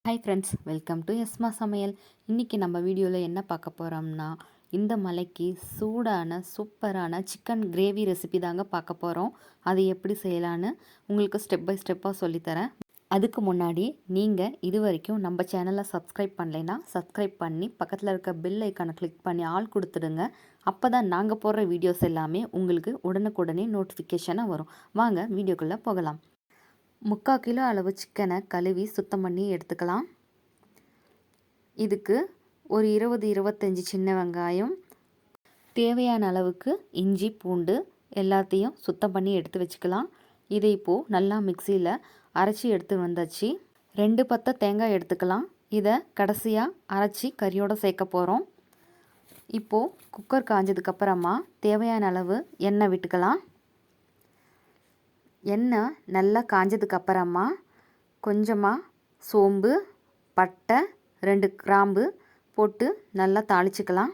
Hi friends, welcome to எஸ்மா சமையல். இன்றைக்கி நம்ம வீடியோவில் என்ன பார்க்க போகிறோம்னா, இந்த மலைக்கு சூடான சூப்பரான சிக்கன் கிரேவி ரெசிபி தாங்க பார்க்க போகிறோம். அது எப்படி செய்யலான்னு உங்களுக்கு ஸ்டெப் பை ஸ்டெப்பாக சொல்லித்தரேன். அதுக்கு முன்னாடி நீங்கள் இது வரைக்கும் நம்ம சேனலை சப்ஸ்கிரைப் பண்ணலைன்னா சப்ஸ்கிரைப் பண்ணி பக்கத்தில் இருக்க பெல் ஐக்கானை கிளிக் பண்ணி ஆல் கொடுத்துடுங்க. அப்போ தான் நாங்கள் போடுற வீடியோஸ் எல்லாமே உங்களுக்கு உடனுக்குடனே நோட்டிஃபிகேஷனாக வரும். வாங்க வீடியோக்குள்ளே போகலாம். 3/4 கிலோ அளவு சிக்கனை கழுவி சுத்தம் பண்ணி எடுத்துக்கலாம். இதுக்கு ஒரு 20-25 சின்ன வெங்காயம், தேவையான அளவுக்கு இஞ்சி பூண்டு எல்லாத்தையும் சுத்தம் பண்ணி எடுத்து வச்சுக்கலாம். இதை இப்போது நல்லா மிக்சியில் அரைச்சி எடுத்து வந்தாச்சு. 2 பத்தை தேங்காய் எடுத்துக்கலாம். இதை கடைசியாக அரைச்சி கறியோடு சேர்க்க போகிறோம். இப்போது குக்கர் காஞ்சதுக்கப்புறமா தேவையான அளவு எண்ணெய் விட்டுக்கலாம். எண்ணெய் நல்லா காஞ்சதுக்கப்புறமா கொஞ்சமாக சோம்பு, பட்டை, 2 கிராம்பு போட்டு நல்லா தாளிச்சிக்கலாம்.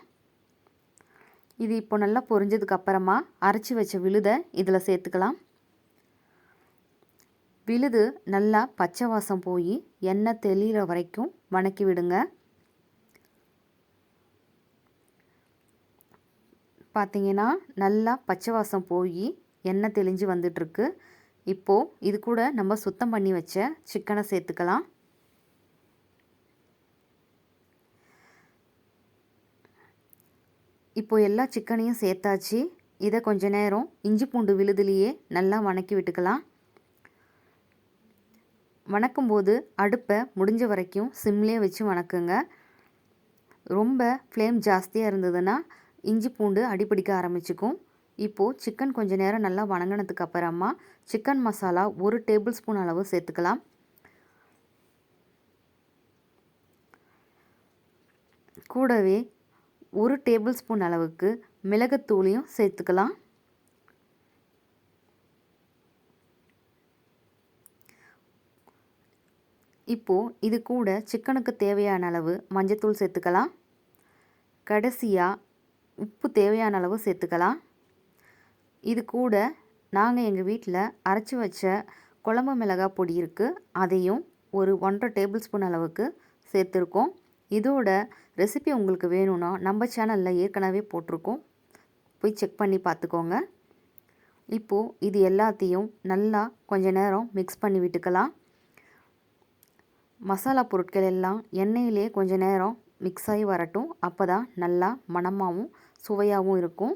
இது இப்போ நல்லா பொரிஞ்சதுக்கப்புறமா அரைச்சி வச்ச விழுதை இதில் சேர்த்துக்கலாம். விழுது நல்லா பச்சை வாசம் போய் எண்ணெய் தெளிகிற வரைக்கும் வணக்கி விடுங்க. பார்த்தீங்கன்னா நல்லா பச்சை வாசம் போய் எண்ணெய் தெளிஞ்சு வந்துட்டுருக்கு. இப்போது இது கூட நம்ம சுத்தம் பண்ணி வச்ச சிக்கனை சேர்த்துக்கலாம். இப்போது எல்லா சிக்கனையும் சேர்த்தாச்சு. இதை கொஞ்ச நேரம் இஞ்சி பூண்டு விழுதுலேயே நல்லா வணக்கி விட்டுக்கலாம். வணக்கும்போது அடுப்பை முடிஞ்ச வரைக்கும் சிம்லேயே வச்சு வணக்குங்க. ரொம்ப ஃப்ளேம் ஜாஸ்தியாக இருந்ததுன்னா இஞ்சி பூண்டு அடிப்பிடிக்க ஆரம்பிச்சுக்கும். இப்போது சிக்கன் கொஞ்சம் நேரம் நல்லா வணங்கினதுக்கு அப்புறமா சிக்கன் மசாலா 1 டேபிள் ஸ்பூன் அளவு சேர்த்துக்கலாம். கூடவே 1 டேபிள் ஸ்பூன் அளவுக்கு மிளகுத்தூளையும் சேர்த்துக்கலாம். இப்போது இது கூட சிக்கனுக்கு தேவையான அளவு மஞ்சத்தூள் சேர்த்துக்கலாம். கடைசியாக உப்பு தேவையான அளவு சேர்த்துக்கலாம். இது கூட நாங்கள் எங்கள் வீட்டில் அரைச்சி வச்ச குழம்பு மிளகாய் பொடி இருக்குது, அதையும் ஒரு 1.5 டேபிள் ஸ்பூன் அளவுக்கு சேர்த்துருக்கோம். இதோட ரெசிபி உங்களுக்கு வேணும்னா நம்ம சேனலில் ஏற்கனவே போட்டிருக்கோம், போய் செக் பண்ணி பார்த்துக்கோங்க. இப்போது இது எல்லாத்தையும் நல்லா கொஞ்ச நேரம் மிக்ஸ் பண்ணி விட்டுக்கலாம். மசாலா பொருட்கள் எல்லாம் எண்ணெயிலே கொஞ்ச நேரம் மிக்ஸ் ஆகி வரட்டும். அப்போ தான் நல்லா மணமாகவும் சுவையாகவும் இருக்கும்.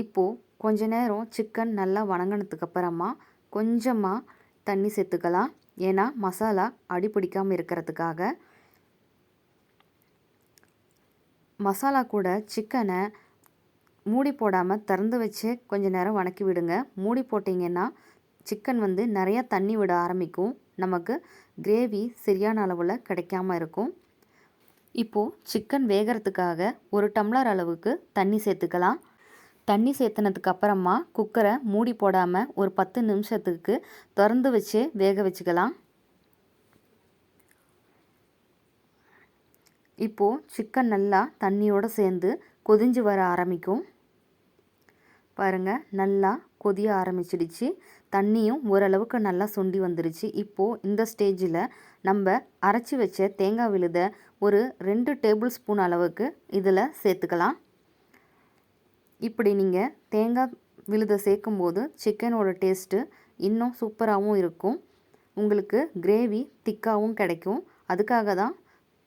இப்போது கொஞ்ச நேரம் சிக்கன் நல்லா வணங்கினதுக்கப்புறமா கொஞ்சமாக தண்ணி சேர்த்துக்கலாம். ஏன்னா மசாலா அடிப்பிடிக்காமல் இருக்கிறதுக்காக. மசாலா கூட சிக்கனை மூடி போடாமல் திறந்து வச்சு கொஞ்ச நேரம் வணக்கி விடுங்க. மூடி போட்டிங்கன்னா சிக்கன் நிறையா தண்ணி விட ஆரம்பிக்கும். நமக்கு கிரேவி சரியான அளவில் கிடைக்காம இருக்கும். இப்போது சிக்கன் வேகிறதுக்காக 1 டம்ளர் அளவுக்கு தண்ணி சேர்த்துக்கலாம். தண்ணி சேர்த்துனதுக்கு அப்புறமா குக்கரை மூடி போடாமல் ஒரு 10 நிமிஷத்துக்கு திறந்து வச்சு வேக வச்சுக்கலாம். இப்போது சிக்கன் நல்லா தண்ணியோடு சேர்ந்து கொதிஞ்சு வர ஆரம்பிக்கும். பாருங்கள், நல்லா கொதிய ஆரம்பிச்சிடுச்சு. தண்ணியும் ஓரளவுக்கு நல்லா சுண்டி வந்துடுச்சு. இப்போது இந்த ஸ்டேஜில் நம்ம அரைச்சி வச்ச தேங்காய் விழுதை ஒரு 2 டேபிள் ஸ்பூன் அளவுக்கு இதில் சேர்த்துக்கலாம். இப்படி நீங்கள் தேங்காய் விழுதை சேர்க்கும்போது சிக்கனோட டேஸ்ட்டு இன்னும் சூப்பராகவும் இருக்கும். உங்களுக்கு கிரேவி திக்காகவும் கிடைக்கும். அதுக்காக தான்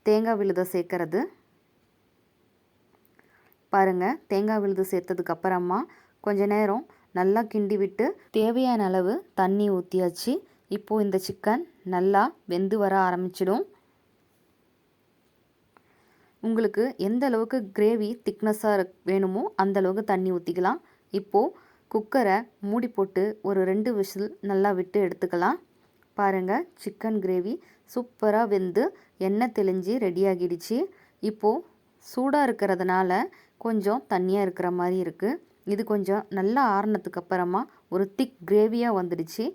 தேங்காய் விழுதை சேர்க்கறது. பாருங்கள், தேங்காய் விழுது சேர்த்ததுக்கப்புறமா கொஞ்ச நேரம் நல்லா கிண்டி விட்டு தேவையான அளவு தண்ணி ஊற்றியாச்சு. இப்போது இந்த சிக்கன் நல்லா வெந்து வர ஆரம்பிச்சிடும். உங்களுக்கு எந்த அளவுக்கு கிரேவி திக்னஸாக வேணுமோ அந்த அளவுக்கு தண்ணி ஊற்றிக்கலாம். இப்போது குக்கரை மூடி போட்டு ஒரு 2 விசில் நல்லா விட்டு எடுத்துக்கலாம். பாருங்கள், சிக்கன் கிரேவி சூப்பராக வெந்து எண்ணெய் தெளிஞ்சு ரெடியாகிடுச்சு. இப்போது சூடாக இருக்கிறதுனால கொஞ்சம் தண்ணியாக இருக்கிற மாதிரி இருக்குது. இது கொஞ்சம் நல்லா ஆறுனதுக்கு அப்புறமா ஒரு திக் கிரேவியாக வந்துடுச்சு.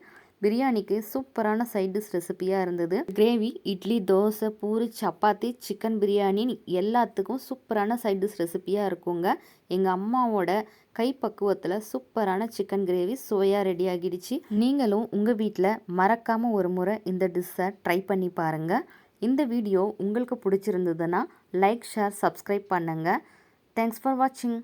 பிரியாணிக்கு சூப்பரான சைட் டிஷ் ரெசிபியாக இருந்தது. கிரேவி இட்லி, தோசை, பூரி, சப்பாத்தி, சிக்கன் பிரியாணி எல்லாத்துக்கும் சூப்பரான சைட் டிஷ் ரெசிபியாக இருக்குங்க. எங்கள் அம்மாவோட கைப்பக்குவத்தில் சூப்பரான சிக்கன் கிரேவி சுவையாக ரெடி ஆகிடுச்சு. நீங்களும் உங்கள் வீட்டில் மறக்காமல் ஒரு முறை இந்த டிஷ்ஷை ட்ரை பண்ணி பாருங்கள். இந்த வீடியோ உங்களுக்கு பிடிச்சிருந்ததுன்னா லைக், ஷேர், சப்ஸ்கிரைப் பண்ணுங்கள். தேங்க்ஸ் ஃபார் வாட்சிங்.